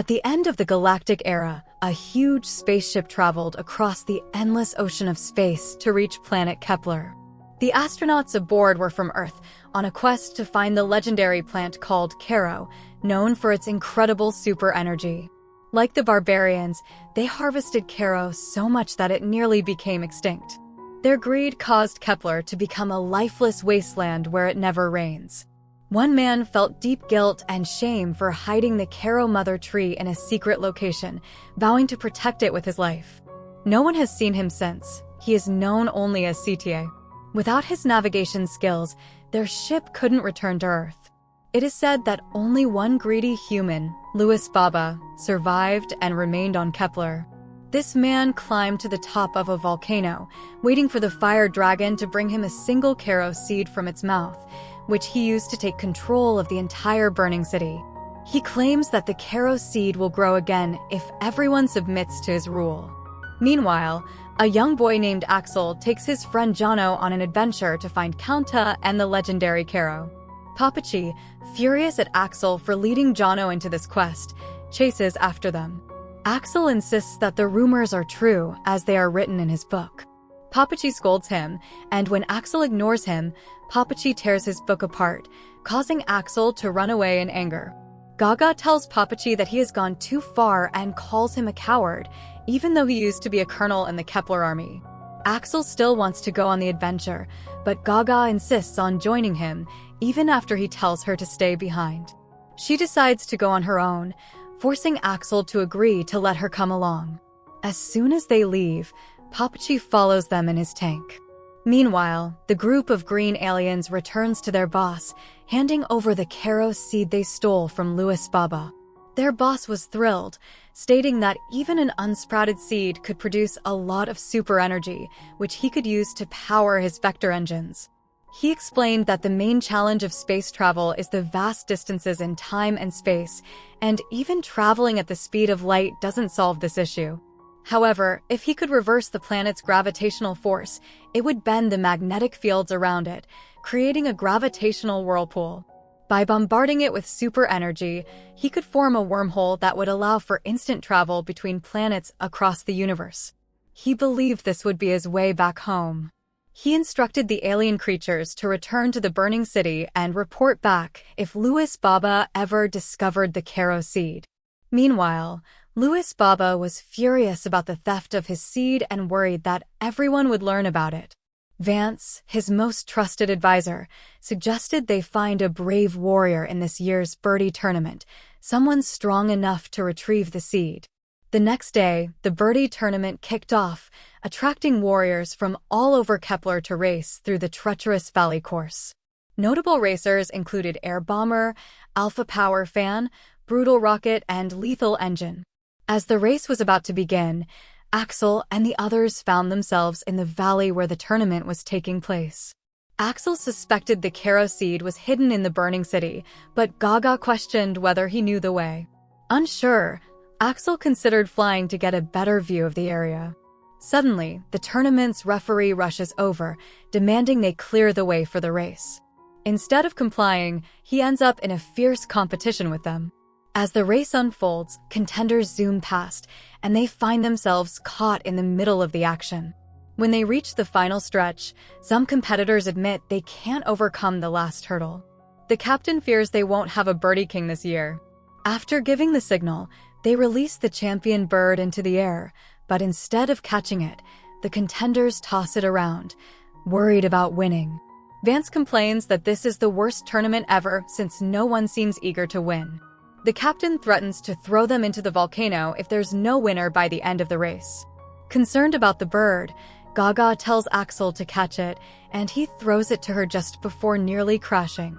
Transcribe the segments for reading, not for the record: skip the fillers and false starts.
At the end of the galactic era, a huge spaceship traveled across the endless ocean of space to reach planet Kepler. The astronauts aboard were from Earth, on a quest to find the legendary plant called Callaro, known for its incredible super energy. Like the barbarians, they harvested Callaro so much that it nearly became extinct. Their greed caused Kepler to become a lifeless wasteland where it never rains. One man felt deep guilt and shame for hiding the Callaro mother tree in a secret location, vowing to protect it with his life. No one has seen him since. He is known only as CTA. Without his navigation skills, their ship couldn't return to Earth. It is said that only one greedy human, Louis Baba, survived and remained on Kepler. This man climbed to the top of a volcano, waiting for the fire dragon to bring him a single Callaro seed from its mouth, which he used to take control of the entire burning city. He claims that the Callaro seed will grow again if everyone submits to his rule. Meanwhile, a young boy named Axel takes his friend Jono on an adventure to find Counta and the legendary Callaro. Papachi, furious at Axel for leading Jono into this quest, chases after them. Axel insists that the rumors are true, as they are written in his book. Papachi scolds him, and when Axel ignores him, Papachi tears his book apart, causing Axel to run away in anger. Gaga tells Papachi that he has gone too far and calls him a coward, even though he used to be a colonel in the Kepler army. Axel still wants to go on the adventure, but Gaga insists on joining him, even after he tells her to stay behind. She decides to go on her own, forcing Axel to agree to let her come along. As soon as they leave, Papachi follows them in his tank. Meanwhile, the group of green aliens returns to their boss, handing over the Callaro seed they stole from Louis Baba. Their boss was thrilled, stating that even an unsprouted seed could produce a lot of super energy, which he could use to power his vector engines. He explained that the main challenge of space travel is the vast distances in time and space, and even traveling at the speed of light doesn't solve this issue. However, if he could reverse the planet's gravitational force, it would bend the magnetic fields around it, creating a gravitational whirlpool. By bombarding it with super energy, he could form a wormhole that would allow for instant travel between planets across the universe. He believed this would be his way back home. He instructed the alien creatures to return to the burning city and report back if Louis Baba ever discovered the Callaro seed. Meanwhile, Louis Baba was furious about the theft of his seed and worried that everyone would learn about it. Vance, his most trusted advisor, suggested they find a brave warrior in this year's birdie tournament, someone strong enough to retrieve the seed. The next day, the birdie tournament kicked off, attracting warriors from all over Kepler to race through the treacherous valley course. Notable racers included Air Bomber, Alpha Power Fan, Brutal Rocket, and Lethal Engine. As the race was about to begin, Axel and the others found themselves in the valley where the tournament was taking place. Axel suspected the Callaro seed was hidden in the burning city, but Gaga questioned whether he knew the way. Unsure, Axel considered flying to get a better view of the area. Suddenly, the tournament's referee rushes over, demanding they clear the way for the race. Instead of complying, he ends up in a fierce competition with them. As the race unfolds, contenders zoom past, and they find themselves caught in the middle of the action. When they reach the final stretch, some competitors admit they can't overcome the last hurdle. The captain fears they won't have a birdie king this year. After giving the signal, they release the champion bird into the air, but instead of catching it, the contenders toss it around, worried about winning. Vance complains that this is the worst tournament ever since no one seems eager to win. The captain threatens to throw them into the volcano if there's no winner by the end of the race. Concerned about the bird, Gaga tells Axel to catch it, and he throws it to her just before nearly crashing.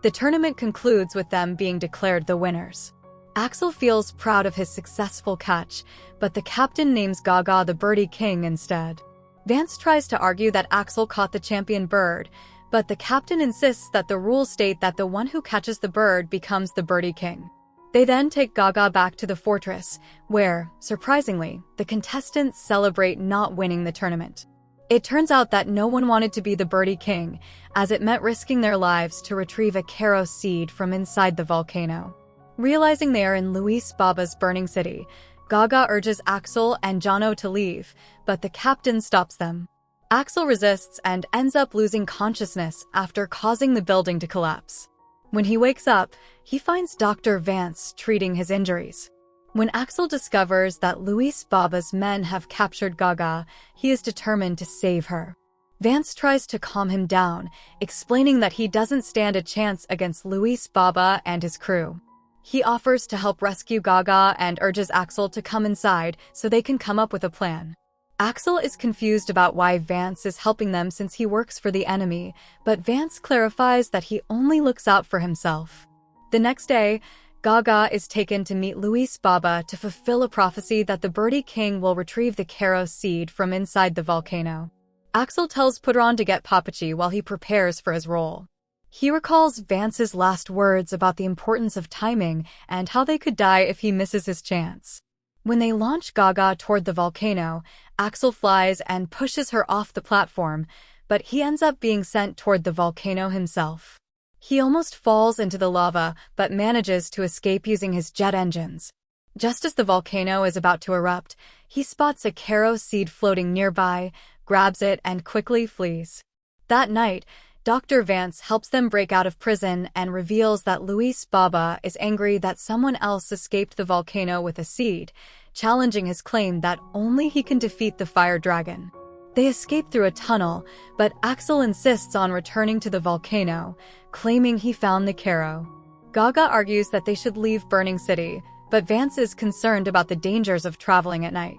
The tournament concludes with them being declared the winners. Axel feels proud of his successful catch, but the captain names Gaga the birdie king instead. Vance tries to argue that Axel caught the champion bird, but the captain insists that the rules state that the one who catches the bird becomes the birdie king. They then take Gaga back to the fortress, where, surprisingly, the contestants celebrate not winning the tournament. It turns out that no one wanted to be the birdie king, as it meant risking their lives to retrieve a Callaro seed from inside the volcano. Realizing they are in Luis Baba's burning city, Gaga urges Axel and Jono to leave, but the captain stops them. Axel resists and ends up losing consciousness after causing the building to collapse. When he wakes up, he finds Dr. Vance treating his injuries. When Axel discovers that Luis Baba's men have captured Gaga, he is determined to save her. Vance tries to calm him down, explaining that he doesn't stand a chance against Luis Baba and his crew. He offers to help rescue Gaga and urges Axel to come inside so they can come up with a plan. Axel is confused about why Vance is helping them since he works for the enemy, but Vance clarifies that he only looks out for himself. The next day, Gaga is taken to meet Luis Baba to fulfill a prophecy that the Birdie King will retrieve the Callaro seed from inside the volcano. Axel tells Putron to get Papachi while he prepares for his role. He recalls Vance's last words about the importance of timing and how they could die if he misses his chance. When they launch Gaga toward the volcano, Axel flies and pushes her off the platform, but he ends up being sent toward the volcano himself. He almost falls into the lava, but manages to escape using his jet engines. Just as the volcano is about to erupt, he spots a Callaro seed floating nearby, grabs it, and quickly flees. That night, Dr. Vance helps them break out of prison and reveals that Luis Baba is angry that someone else escaped the volcano with a seed, challenging his claim that only he can defeat the fire dragon. They escape through a tunnel, but Axel insists on returning to the volcano, claiming he found the Callaro. Gaga argues that they should leave Burning City, but Vance is concerned about the dangers of traveling at night.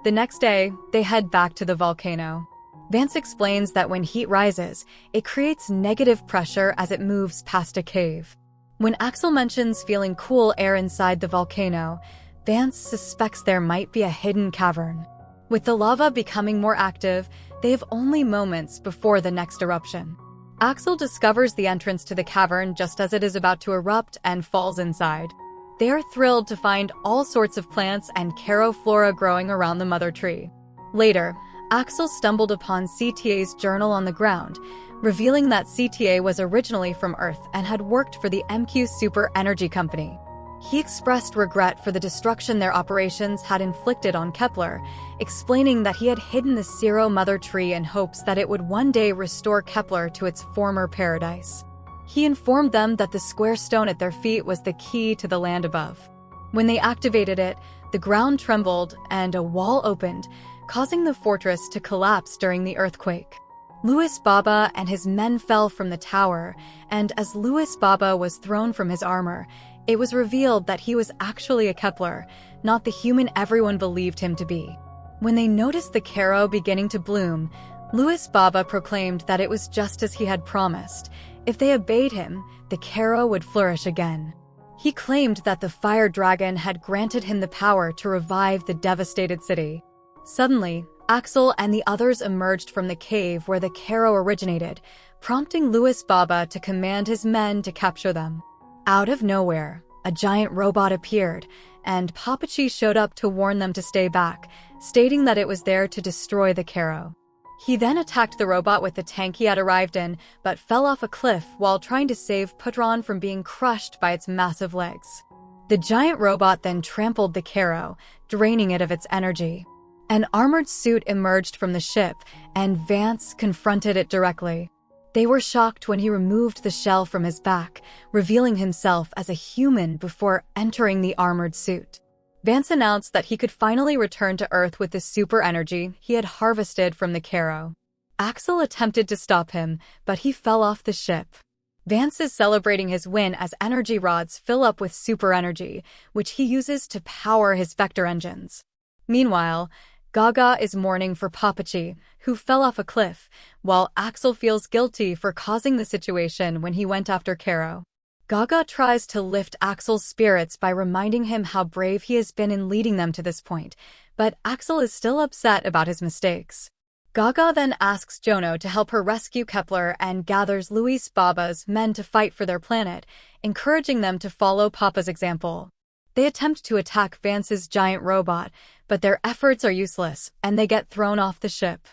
The next day, they head back to the volcano. Vance explains that when heat rises, it creates negative pressure as it moves past a cave. When Axel mentions feeling cool air inside the volcano, Vance suspects there might be a hidden cavern. With the lava becoming more active, they have only moments before the next eruption. Axel discovers the entrance to the cavern just as it is about to erupt and falls inside. They are thrilled to find all sorts of plants and Callaro flora growing around the mother tree. Later, Axel stumbled upon CTA's journal on the ground, revealing that CTA was originally from Earth and had worked for the MQ Super Energy Company. He expressed regret for the destruction their operations had inflicted on Kepler, explaining that he had hidden the Ciro mother tree in hopes that it would one day restore Kepler to its former paradise. He informed them that the square stone at their feet was the key to the land above. When they activated it, the ground trembled and a wall opened, causing the fortress to collapse during the earthquake. Luis Baba and his men fell from the tower, and as Luis Baba was thrown from his armor, it was revealed that he was actually a Kepler, not the human everyone believed him to be. When they noticed the Callaro beginning to bloom, Luis Baba proclaimed that it was just as he had promised. If they obeyed him, the Callaro would flourish again. He claimed that the fire dragon had granted him the power to revive the devastated city. Suddenly, Axel and the others emerged from the cave where the Callaro originated, prompting Luis Baba to command his men to capture them. Out of nowhere, a giant robot appeared, and Papachi showed up to warn them to stay back, stating that it was there to destroy the Callaro. He then attacked the robot with the tank he had arrived in, but fell off a cliff while trying to save Putron from being crushed by its massive legs. The giant robot then trampled the Callaro, draining it of its energy. An armored suit emerged from the ship, and Vance confronted it directly. They were shocked when he removed the shell from his back, revealing himself as a human before entering the armored suit. Vance announced that he could finally return to Earth with the super energy he had harvested from the Callaro. Axel attempted to stop him, but he fell off the ship. Vance is celebrating his win as energy rods fill up with super energy, which he uses to power his vector engines. Meanwhile, Gaga is mourning for Papachi, who fell off a cliff, while Axel feels guilty for causing the situation when he went after Callaro. Gaga tries to lift Axel's spirits by reminding him how brave he has been in leading them to this point, but Axel is still upset about his mistakes. Gaga then asks Jono to help her rescue Kepler and gathers Luis Baba's men to fight for their planet, encouraging them to follow Papa's example. They attempt to attack Vance's giant robot, but their efforts are useless, and they get thrown off the ship.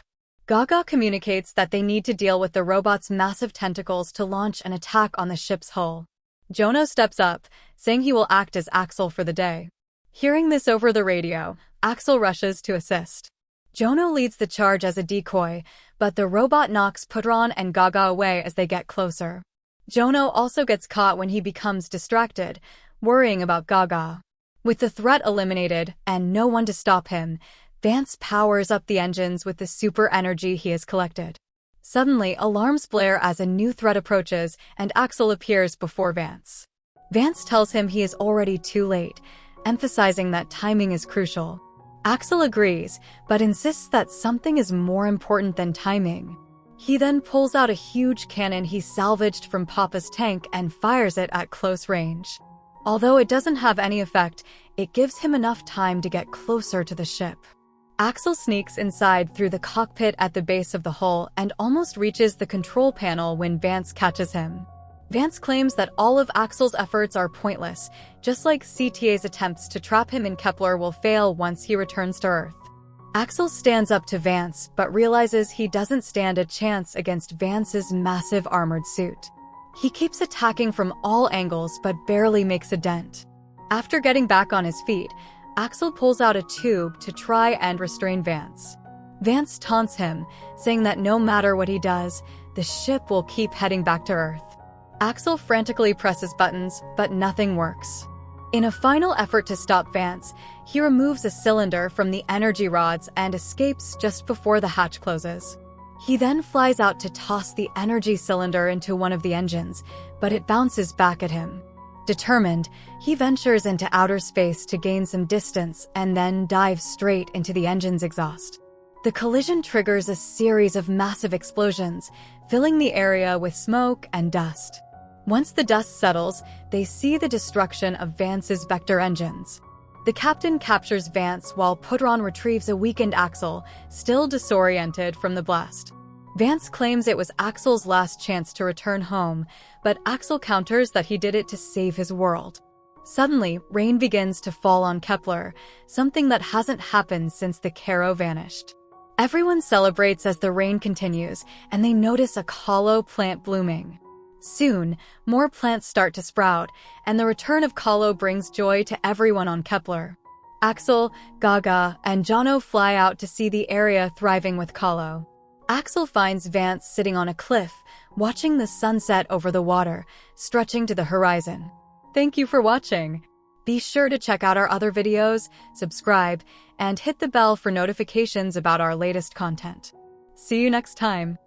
Gaga communicates that they need to deal with the robot's massive tentacles to launch an attack on the ship's hull. Jono steps up, saying he will act as Axel for the day. Hearing this over the radio, Axel rushes to assist. Jono leads the charge as a decoy, but the robot knocks Putron and Gaga away as they get closer. Jono also gets caught when he becomes distracted, worrying about Gaga. With the threat eliminated and no one to stop him, Vance powers up the engines with the super energy he has collected. Suddenly, alarms blare as a new threat approaches and Axel appears before Vance. Vance tells him he is already too late, emphasizing that timing is crucial. Axel agrees, but insists that something is more important than timing. He then pulls out a huge cannon he salvaged from Papa's tank and fires it at close range. Although it doesn't have any effect, it gives him enough time to get closer to the ship. Axel sneaks inside through the cockpit at the base of the hull and almost reaches the control panel when Vance catches him. Vance claims that all of Axel's efforts are pointless, just like CTA's attempts to trap him in Kepler will fail once he returns to Earth. Axel stands up to Vance, but realizes he doesn't stand a chance against Vance's massive armored suit. He keeps attacking from all angles but barely makes a dent. After getting back on his feet, Axel pulls out a tube to try and restrain Vance. Vance taunts him, saying that no matter what he does, the ship will keep heading back to Earth. Axel frantically presses buttons, but nothing works. In a final effort to stop Vance, he removes a cylinder from the energy rods and escapes just before the hatch closes. He then flies out to toss the energy cylinder into one of the engines, but it bounces back at him. Determined, he ventures into outer space to gain some distance and then dives straight into the engine's exhaust. The collision triggers a series of massive explosions, filling the area with smoke and dust. Once the dust settles, they see the destruction of Vance's vector engines. The captain captures Vance while Putron retrieves a weakened Axel, still disoriented from the blast. Vance claims it was Axel's last chance to return home, but Axel counters that he did it to save his world. Suddenly, rain begins to fall on Kepler, something that hasn't happened since the Callaro vanished. Everyone celebrates as the rain continues, and they notice a Callaro plant blooming. Soon, more plants start to sprout, and the return of Callaro brings joy to everyone on Kepler. Axel, Gaga, and Jono fly out to see the area thriving with Callaro. Axel finds Vance sitting on a cliff, watching the sunset over the water, stretching to the horizon. Thank you for watching. Be sure to check out our other videos, subscribe, and hit the bell for notifications about our latest content. See you next time.